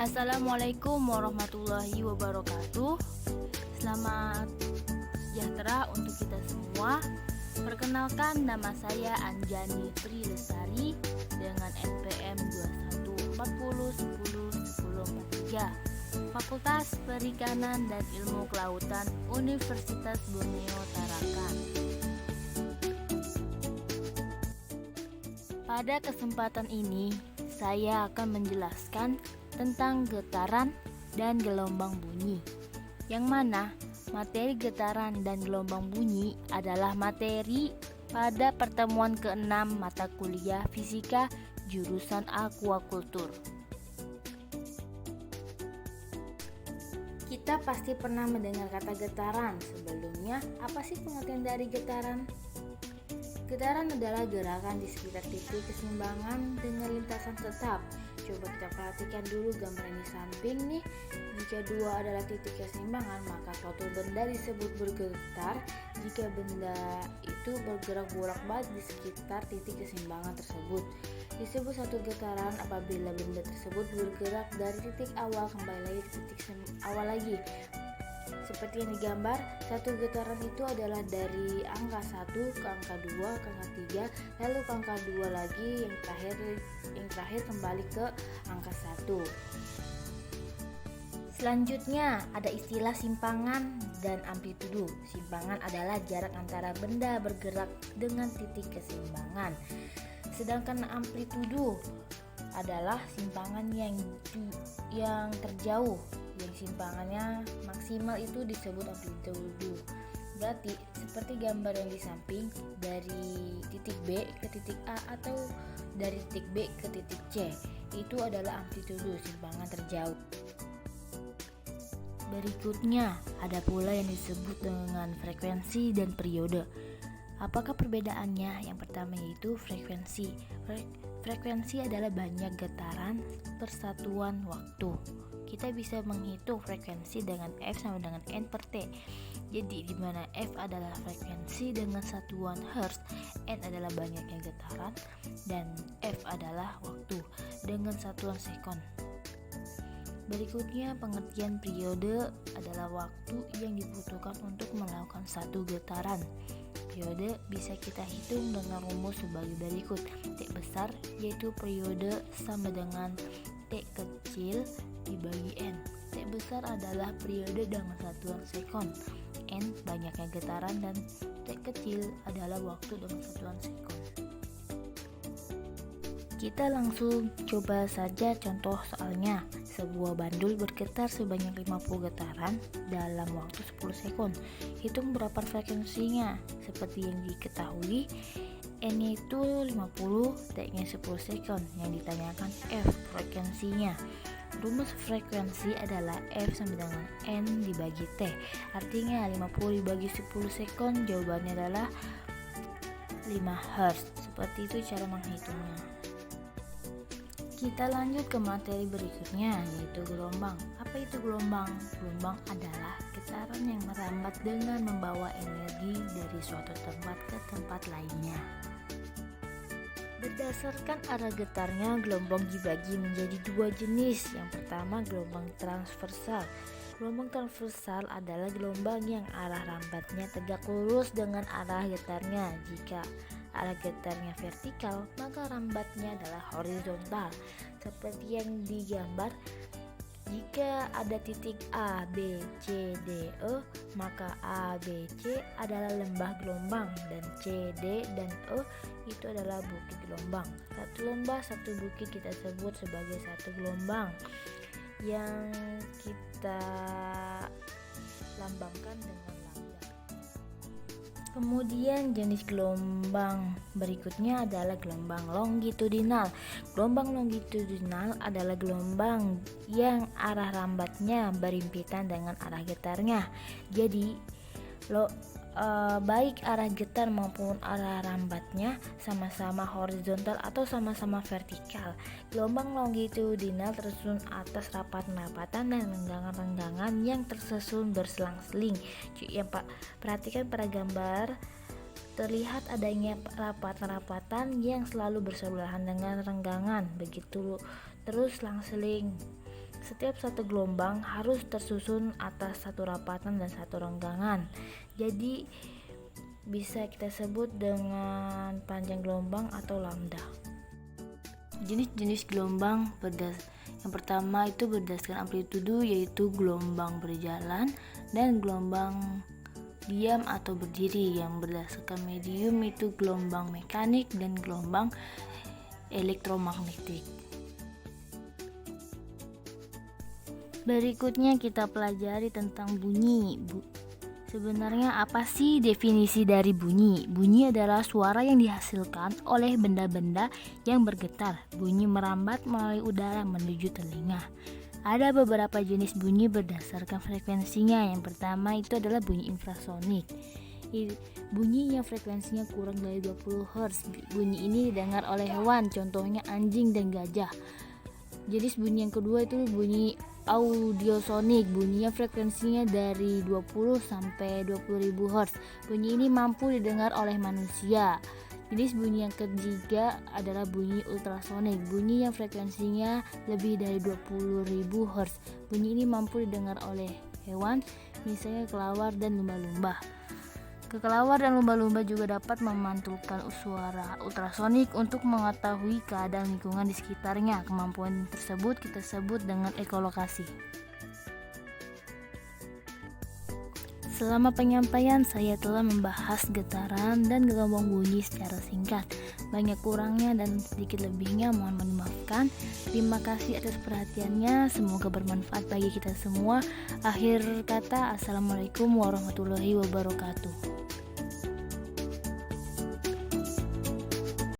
Assalamualaikum warahmatullahi wabarakatuh. Selamat sejahtera untuk kita semua. Perkenalkan, nama saya Anjani Tri Lestari dengan NPM 2140101043, Fakultas Perikanan dan Ilmu Kelautan Universitas Borneo Tarakan. Pada kesempatan ini, saya akan menjelaskan tentang getaran dan gelombang bunyi, yang mana materi getaran dan gelombang bunyi adalah materi pada pertemuan ke-6 mata kuliah fisika jurusan akuakultur. Kita pasti pernah mendengar kata getaran. Sebelumnya, apa sih pengertian dari getaran? Getaran adalah gerakan di sekitar titik keseimbangan dengan lintasan tetap. Coba kita perhatikan dulu gambaran di samping nih. Jika dua adalah titik keseimbangan, maka suatu benda disebut bergetar jika benda itu bergerak bolak-balik di sekitar titik keseimbangan tersebut. Disebut satu getaran apabila benda tersebut bergerak dari titik awal kembali lagi ke titik awal lagi. Seperti yang digambar, satu getaran itu adalah dari angka 1 ke angka 2 ke angka 3, lalu ke angka 2 lagi, yang terakhir kembali ke angka 1. Selanjutnya ada istilah simpangan dan amplitudo. Simpangan adalah jarak antara benda bergerak dengan titik keseimbangan. Sedangkan amplitudo adalah simpangan yang terjauh. Yang simpangannya maksimal itu disebut amplitudo. Berarti seperti gambar yang di samping, dari titik B ke titik A atau dari titik B ke titik C, itu adalah amplitudo, simpangan terjauh. Berikutnya ada pula yang disebut dengan frekuensi dan periode. Apakah perbedaannya? Yang pertama yaitu frekuensi. Frekuensi adalah banyak getaran per satuan waktu. Kita bisa menghitung frekuensi dengan F sama dengan N per T. Jadi di mana F adalah frekuensi dengan satuan Hertz, N adalah banyaknya getaran, dan F adalah waktu dengan satuan sekon. Berikutnya, pengertian periode adalah waktu yang dibutuhkan untuk melakukan satu getaran. Periode bisa kita hitung dengan rumus sebagai berikut. T besar yaitu periode sama dengan T kecil dibagi N. T besar adalah periode dengan satuan sekon, N banyaknya getaran, dan T kecil adalah waktu dengan satuan sekon. Kita langsung coba saja contoh soalnya. Sebuah bandul bergetar sebanyak 50 getaran dalam waktu 10 sekon. Hitung berapa frekuensinya. Seperti yang diketahui, N itu 50, T-nya 10 sekon. Yang ditanyakan F frekuensinya. Rumus frekuensi adalah F sama dengan N dibagi T. Artinya 50 dibagi 10 sekon, jawabannya adalah 5 Hz. Seperti itu cara menghitungnya. Kita lanjut ke materi berikutnya, yaitu gelombang. Apa itu gelombang? Gelombang adalah getaran yang merambat dengan membawa energi dari suatu tempat ke tempat lainnya. Berdasarkan arah getarnya, gelombang dibagi menjadi dua jenis. Yang pertama, gelombang transversal. Gelombang transversal adalah gelombang yang arah rambatnya tegak lurus dengan arah getarnya. Jika arah getarnya vertikal, maka rambatnya adalah horizontal. Seperti yang digambar, jika ada titik A, B, C, D, E, maka A, B, C adalah lembah gelombang, dan C, D, dan E itu adalah bukit gelombang. Satu lembah, satu bukit kita sebut sebagai satu gelombang, yang kita lambangkan dengan lambda. Kemudian jenis gelombang berikutnya adalah gelombang longitudinal. Gelombang longitudinal adalah gelombang yang arah rambatnya berhimpitan dengan arah getarnya. Jadi baik arah getar maupun arah rambatnya sama-sama horizontal atau sama-sama vertikal. Gelombang longitudinal tersusun atas rapatan-rapatan dan renggangan-renggangan yang tersusun berselang-seling. Yang perhatikan pada gambar, terlihat adanya rapatan-rapatan yang selalu bersebelahan dengan renggangan, begitu terus selang-seling. Setiap satu gelombang harus tersusun atas satu rapatan dan satu renggangan. Jadi bisa kita sebut dengan panjang gelombang atau lambda. Jenis-jenis gelombang yang pertama itu berdasarkan amplitudo, yaitu gelombang berjalan, dan gelombang diam atau berdiri. Yang berdasarkan medium itu gelombang mekanik dan gelombang elektromagnetik. Berikutnya kita pelajari tentang bunyi. Sebenarnya apa sih definisi dari bunyi? Bunyi adalah suara yang dihasilkan oleh benda-benda yang bergetar. Bunyi merambat melalui udara menuju telinga. Ada beberapa jenis bunyi berdasarkan frekuensinya. Yang pertama itu adalah bunyi infrasonik. Bunyi yang frekuensinya kurang dari 20 Hz. Bunyi ini didengar oleh hewan, contohnya anjing dan gajah. Jenis bunyi yang kedua itu bunyi audiosonik. Bunyinya frekuensinya dari 20 sampai 20.000 Hz. Bunyi ini mampu didengar oleh manusia. Jenis bunyi yang ketiga adalah bunyi ultrasonik. Bunyi yang frekuensinya lebih dari 20.000 Hz. Bunyi ini mampu didengar oleh hewan, misalnya kelawar dan lumba-lumba. Kelawar dan lumba-lumba juga dapat memantulkan suara ultrasonik untuk mengetahui keadaan lingkungan di sekitarnya. Kemampuan tersebut kita sebut dengan ekolokasi. Selama penyampaian saya telah membahas getaran dan gelombang bunyi secara singkat. Banyak kurangnya dan sedikit lebihnya mohon dimaafkan. Terima kasih atas perhatiannya, semoga bermanfaat bagi kita semua. Akhir kata, assalamualaikum warahmatullahi wabarakatuh.